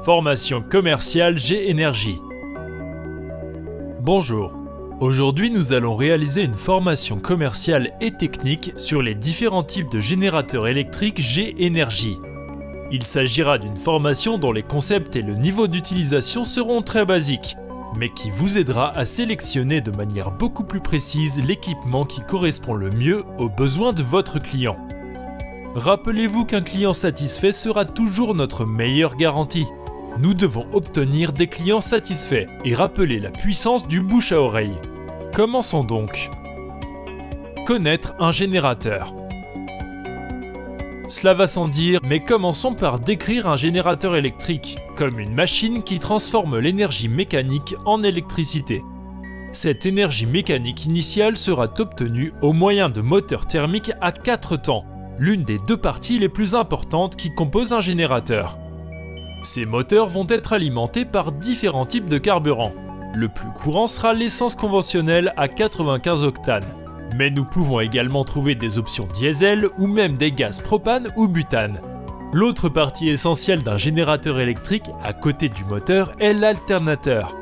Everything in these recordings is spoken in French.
Formation commerciale G-Énergie. Bonjour, aujourd'hui nous allons réaliser une formation commerciale et technique sur les différents types de générateurs électriques G-Énergie. Il s'agira d'une formation dont les concepts et le niveau d'utilisation seront très basiques, mais qui vous aidera à sélectionner de manière beaucoup plus précise l'équipement qui correspond le mieux aux besoins de votre client. Rappelez-vous qu'un client satisfait sera toujours notre meilleure garantie. Nous devons obtenir des clients satisfaits et rappeler la puissance du bouche à oreille. Commençons donc. Connaître un générateur. Cela va sans dire, mais commençons par décrire un générateur électrique, comme une machine qui transforme l'énergie mécanique en électricité. Cette énergie mécanique initiale sera obtenue au moyen de moteurs thermiques à 4 temps, l'une des deux parties les plus importantes qui composent un générateur. Ces moteurs vont être alimentés par différents types de carburants. Le plus courant sera l'essence conventionnelle à 95 octanes. Mais nous pouvons également trouver des options diesel ou même des gaz propane ou butane. L'autre partie essentielle d'un générateur électrique à côté du moteur est l'alternateur.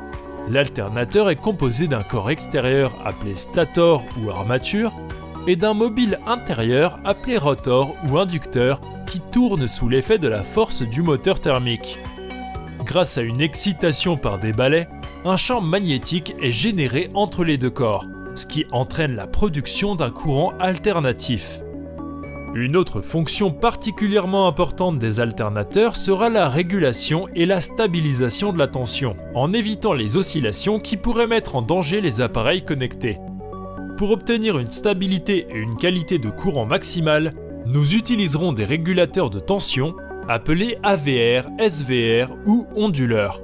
L'alternateur est composé d'un corps extérieur appelé stator ou armature et d'un mobile intérieur appelé rotor ou inducteur qui tourne sous l'effet de la force du moteur thermique. Grâce à une excitation par des balais, un champ magnétique est généré entre les deux corps, ce qui entraîne la production d'un courant alternatif. Une autre fonction particulièrement importante des alternateurs sera la régulation et la stabilisation de la tension, en évitant les oscillations qui pourraient mettre en danger les appareils connectés. Pour obtenir une stabilité et une qualité de courant maximale, nous utiliserons des régulateurs de tension appelés AVR, SVR ou onduleurs.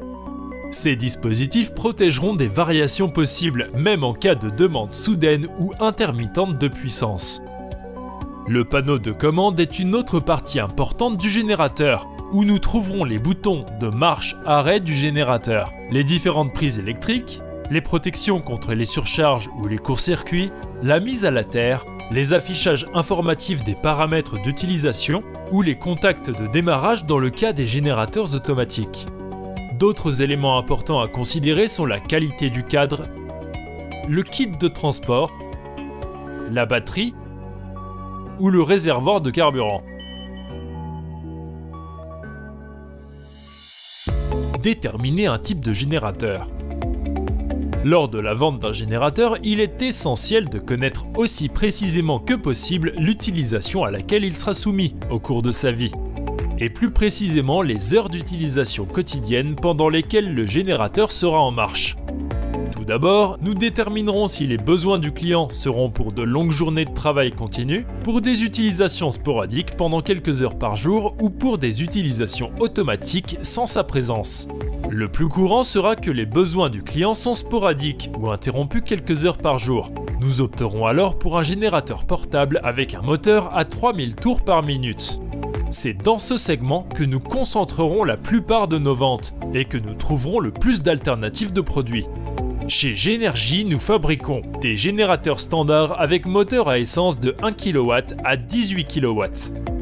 Ces dispositifs protégeront des variations possibles, même en cas de demande soudaine ou intermittente de puissance. Le panneau de commande est une autre partie importante du générateur, où nous trouverons les boutons de marche-arrêt du générateur, les différentes prises électriques, les protections contre les surcharges ou les courts-circuits, la mise à la terre, les affichages informatifs des paramètres d'utilisation ou les contacts de démarrage dans le cas des générateurs automatiques. D'autres éléments importants à considérer sont la qualité du cadre, le kit de transport, la batterie ou le réservoir de carburant. Déterminer un type de générateur. Lors de la vente d'un générateur, il est essentiel de connaître aussi précisément que possible l'utilisation à laquelle il sera soumis au cours de sa vie, et plus précisément les heures d'utilisation quotidienne pendant lesquelles le générateur sera en marche. Tout d'abord, nous déterminerons si les besoins du client seront pour de longues journées de travail continu, pour des utilisations sporadiques pendant quelques heures par jour ou pour des utilisations automatiques sans sa présence. Le plus courant sera que les besoins du client sont sporadiques ou interrompus quelques heures par jour. Nous opterons alors pour un générateur portable avec un moteur à 3000 tours par minute. C'est dans ce segment que nous concentrerons la plupart de nos ventes et que nous trouverons le plus d'alternatives de produits. Chez G-Énergie, nous fabriquons des générateurs standards avec moteur à essence de 1 kW à 18 kW,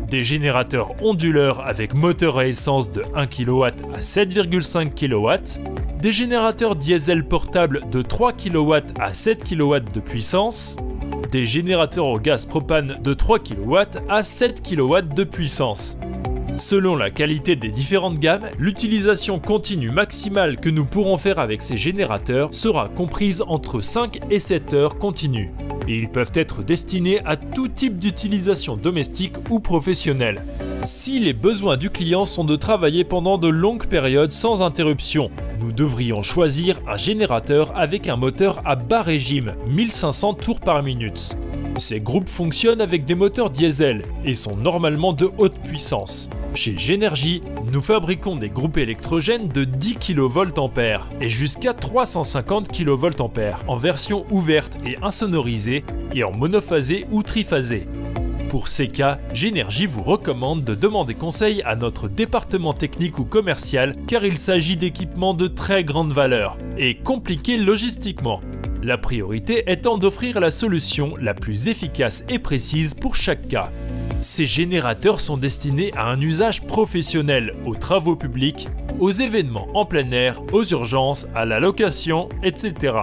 des générateurs onduleurs avec moteur à essence de 1 kW à 7,5 kW, des générateurs diesel portables de 3 kW à 7 kW de puissance, des générateurs au gaz propane de 3 kW à 7 kW de puissance. Selon la qualité des différentes gammes, l'utilisation continue maximale que nous pourrons faire avec ces générateurs sera comprise entre 5 et 7 heures continues. Et ils peuvent être destinés à tout type d'utilisation domestique ou professionnelle. Si les besoins du client sont de travailler pendant de longues périodes sans interruption, nous devrions choisir un générateur avec un moteur à bas régime, 1500 tours par minute. Ces groupes fonctionnent avec des moteurs diesel et sont normalement de haute puissance. Chez G-Énergie, nous fabriquons des groupes électrogènes de 10 kVA et jusqu'à 350 kVA en version ouverte et insonorisée et en monophasé ou triphasé. Pour ces cas, G-Énergie vous recommande de demander conseil à notre département technique ou commercial car il s'agit d'équipements de très grande valeur et compliqués logistiquement. La priorité étant d'offrir la solution la plus efficace et précise pour chaque cas. Ces générateurs sont destinés à un usage professionnel, aux travaux publics, aux événements en plein air, aux urgences, à la location, etc.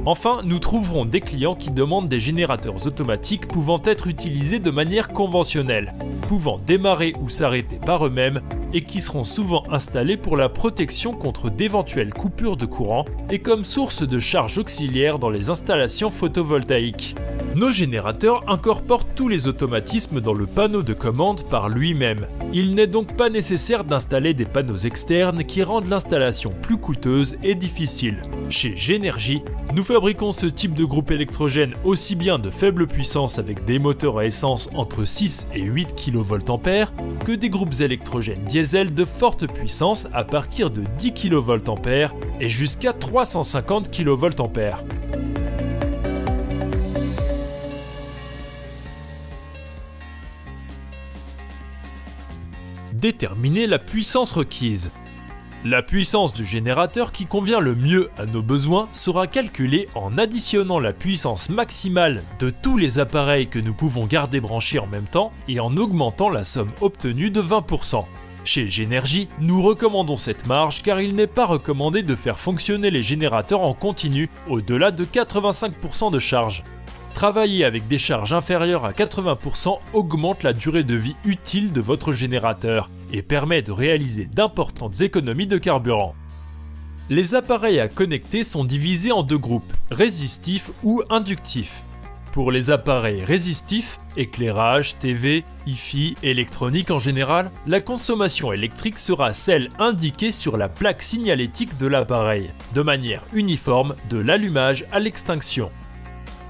Enfin, nous trouverons des clients qui demandent des générateurs automatiques pouvant être utilisés de manière conventionnelle, pouvant démarrer ou s'arrêter par eux-mêmes et qui seront souvent installés pour la protection contre d'éventuelles coupures de courant et comme source de charge auxiliaire dans les installations photovoltaïques. Nos générateurs incorporent tous les automatismes dans le panneau de commande par lui-même. Il n'est donc pas nécessaire d'installer des panneaux externes qui rendent l'installation plus coûteuse et difficile. Chez Génergie, nous fabriquons ce type de groupe électrogène aussi bien de faible puissance avec des moteurs à essence entre 6 et 8 kVA que des groupes électrogènes diesel de forte puissance à partir de 10 kVA et jusqu'à 350 kVA. Déterminer la puissance requise. La puissance du générateur qui convient le mieux à nos besoins sera calculée en additionnant la puissance maximale de tous les appareils que nous pouvons garder branchés en même temps et en augmentant la somme obtenue de 20%. Chez Génergie, nous recommandons cette marge car il n'est pas recommandé de faire fonctionner les générateurs en continu au-delà de 85% de charge. Travailler avec des charges inférieures à 80% augmente la durée de vie utile de votre générateur et permet de réaliser d'importantes économies de carburant. Les appareils à connecter sont divisés en deux groupes, résistifs ou inductifs. Pour les appareils résistifs, éclairage, TV, Hi-Fi, électronique en général, la consommation électrique sera celle indiquée sur la plaque signalétique de l'appareil, de manière uniforme de l'allumage à l'extinction.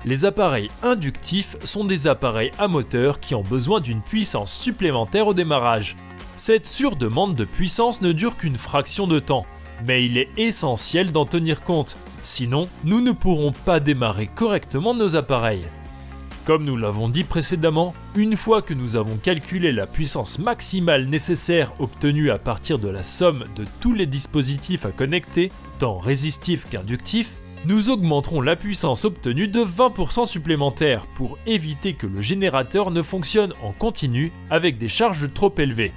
Les appareils inductifs sont des appareils à moteur qui ont besoin d'une puissance supplémentaire au démarrage. Cette surdemande de puissance ne dure qu'une fraction de temps, mais il est essentiel d'en tenir compte, sinon nous ne pourrons pas démarrer correctement nos appareils. Comme nous l'avons dit précédemment, une fois que nous avons calculé la puissance maximale nécessaire obtenue à partir de la somme de tous les dispositifs à connecter, tant résistifs qu'inductifs, nous augmenterons la puissance obtenue de 20% supplémentaire pour éviter que le générateur ne fonctionne en continu avec des charges trop élevées.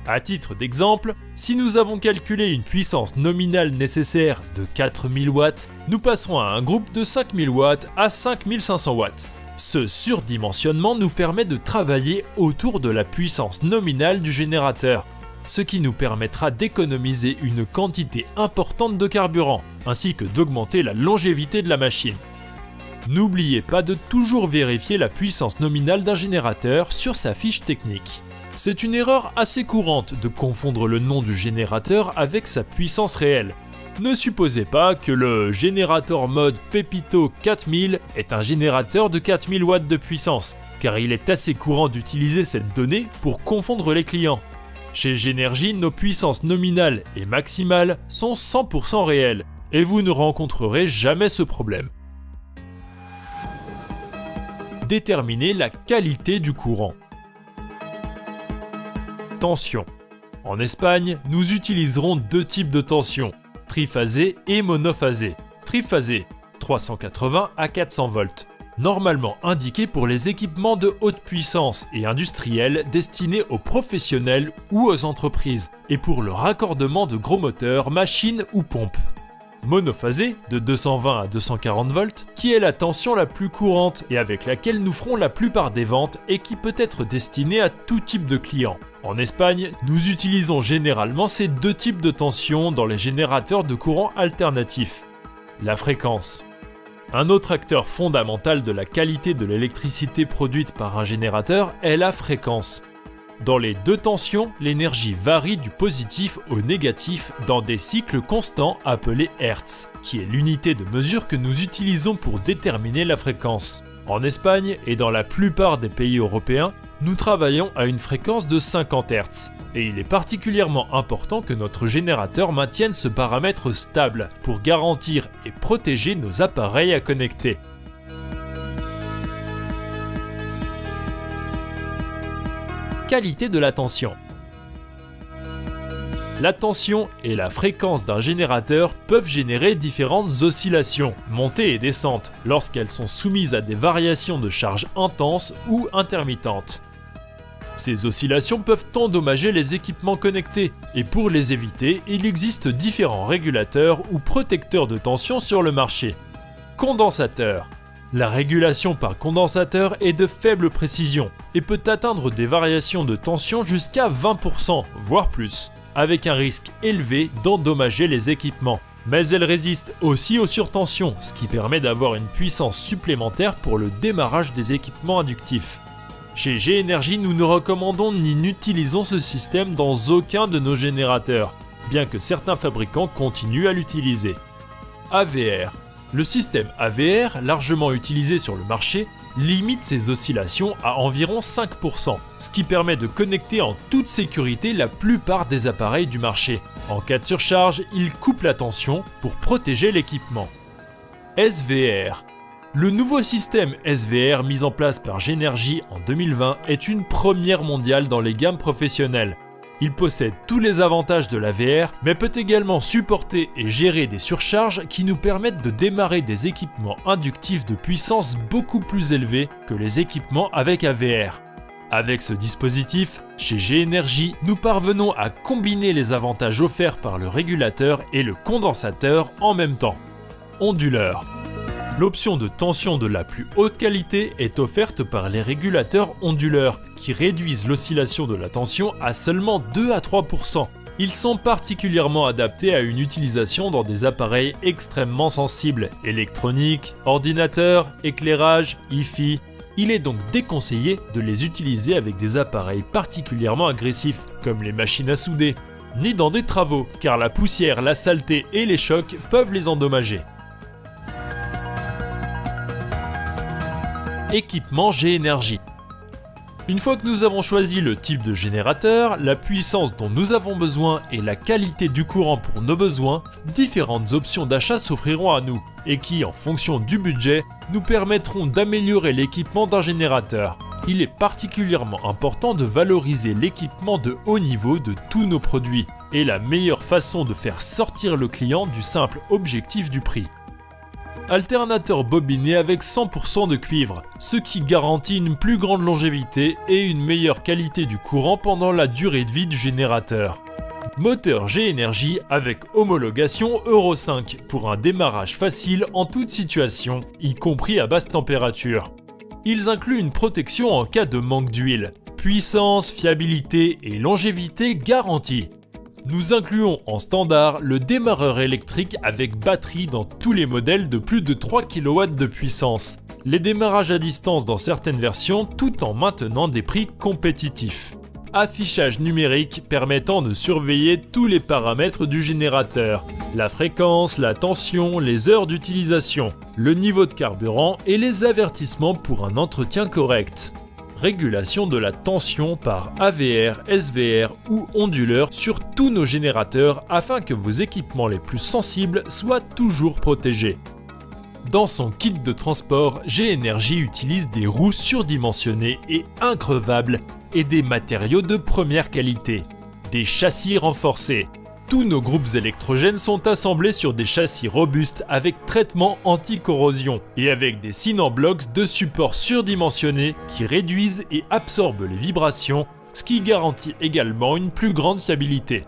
À titre d'exemple, si nous avons calculé une puissance nominale nécessaire de 4000 watts, nous passerons à un groupe de 5000 watts à 5500 watts. Ce surdimensionnement nous permet de travailler autour de la puissance nominale du générateur, ce qui nous permettra d'économiser une quantité importante de carburant, ainsi que d'augmenter la longévité de la machine. N'oubliez pas de toujours vérifier la puissance nominale d'un générateur sur sa fiche technique. C'est une erreur assez courante de confondre le nom du générateur avec sa puissance réelle. Ne supposez pas que le générateur mode Pepito 4000 est un générateur de 4000 watts de puissance, car il est assez courant d'utiliser cette donnée pour confondre les clients. Chez Génergie, nos puissances nominales et maximales sont 100% réelles, et vous ne rencontrerez jamais ce problème. Déterminer la qualité du courant. Tension. En Espagne, nous utiliserons deux types de tension, triphasé et monophasé. Triphasé, 380 à 400 volts. Normalement indiqué pour les équipements de haute puissance et industriels destinés aux professionnels ou aux entreprises, et pour le raccordement de gros moteurs, machines ou pompes. Monophasé, de 220 à 240 volts, qui est la tension la plus courante et avec laquelle nous ferons la plupart des ventes et qui peut être destinée à tout type de clients. En Espagne, nous utilisons généralement ces deux types de tension dans les générateurs de courant alternatifs. La fréquence. Un autre acteur fondamental de la qualité de l'électricité produite par un générateur est la fréquence. Dans les deux tensions, l'énergie varie du positif au négatif dans des cycles constants appelés Hertz, qui est l'unité de mesure que nous utilisons pour déterminer la fréquence. En Espagne et dans la plupart des pays européens, nous travaillons à une fréquence de 50 Hz, et il est particulièrement important que notre générateur maintienne ce paramètre stable pour garantir et protéger nos appareils à connecter. Qualité de la tension. La tension et la fréquence d'un générateur peuvent générer différentes oscillations, montées et descentes, lorsqu'elles sont soumises à des variations de charge intenses ou intermittentes. Ces oscillations peuvent endommager les équipements connectés, et pour les éviter, il existe différents régulateurs ou protecteurs de tension sur le marché. Condensateur. La régulation par condensateur est de faible précision et peut atteindre des variations de tension jusqu'à 20%, voire plus, avec un risque élevé d'endommager les équipements. Mais elle résiste aussi aux surtensions, ce qui permet d'avoir une puissance supplémentaire pour le démarrage des équipements inductifs. Chez G-Energy, nous ne recommandons ni n'utilisons ce système dans aucun de nos générateurs, bien que certains fabricants continuent à l'utiliser. AVR. Le système AVR, largement utilisé sur le marché, limite ses oscillations à environ 5%, ce qui permet de connecter en toute sécurité la plupart des appareils du marché. En cas de surcharge, il coupe la tension pour protéger l'équipement. SVR. Le nouveau système SVR mis en place par G-Energy en 2020 est une première mondiale dans les gammes professionnelles. Il possède tous les avantages de la VR, mais peut également supporter et gérer des surcharges qui nous permettent de démarrer des équipements inductifs de puissance beaucoup plus élevée que les équipements avec AVR. Avec ce dispositif, chez G-Energy, nous parvenons à combiner les avantages offerts par le régulateur et le condensateur en même temps. Onduleur. L'option de tension de la plus haute qualité est offerte par les régulateurs onduleurs, qui réduisent l'oscillation de la tension à seulement 2 à 3%. Ils sont particulièrement adaptés à une utilisation dans des appareils extrêmement sensibles, électronique, ordinateur, éclairage, Hi-Fi. Il est donc déconseillé de les utiliser avec des appareils particulièrement agressifs, comme les machines à souder, ni dans des travaux, car la poussière, la saleté et les chocs peuvent les endommager. Équipement G-Energy. Une fois que nous avons choisi le type de générateur, la puissance dont nous avons besoin et la qualité du courant pour nos besoins, différentes options d'achat s'offriront à nous et qui, en fonction du budget, nous permettront d'améliorer l'équipement d'un générateur. Il est particulièrement important de valoriser l'équipement de haut niveau de tous nos produits et la meilleure façon de faire sortir le client du simple objectif du prix. Alternateur bobiné avec 100% de cuivre, ce qui garantit une plus grande longévité et une meilleure qualité du courant pendant la durée de vie du générateur. Moteur G-Energy avec homologation Euro 5 pour un démarrage facile en toute situation, y compris à basse température. Ils incluent une protection en cas de manque d'huile, puissance, fiabilité et longévité garantie. Nous incluons en standard le démarreur électrique avec batterie dans tous les modèles de plus de 3 kW de puissance, les démarrages à distance dans certaines versions tout en maintenant des prix compétitifs. Affichage numérique permettant de surveiller tous les paramètres du générateur, la fréquence, la tension, les heures d'utilisation, le niveau de carburant et les avertissements pour un entretien correct. Régulation de la tension par AVR, SVR ou onduleur sur tous nos générateurs afin que vos équipements les plus sensibles soient toujours protégés. Dans son kit de transport, G-Energy utilise des roues surdimensionnées et increvables et des matériaux de première qualité. Des châssis renforcés. Tous nos groupes électrogènes sont assemblés sur des châssis robustes avec traitement anti-corrosion et avec des Synamblox de support surdimensionnés qui réduisent et absorbent les vibrations, ce qui garantit également une plus grande fiabilité.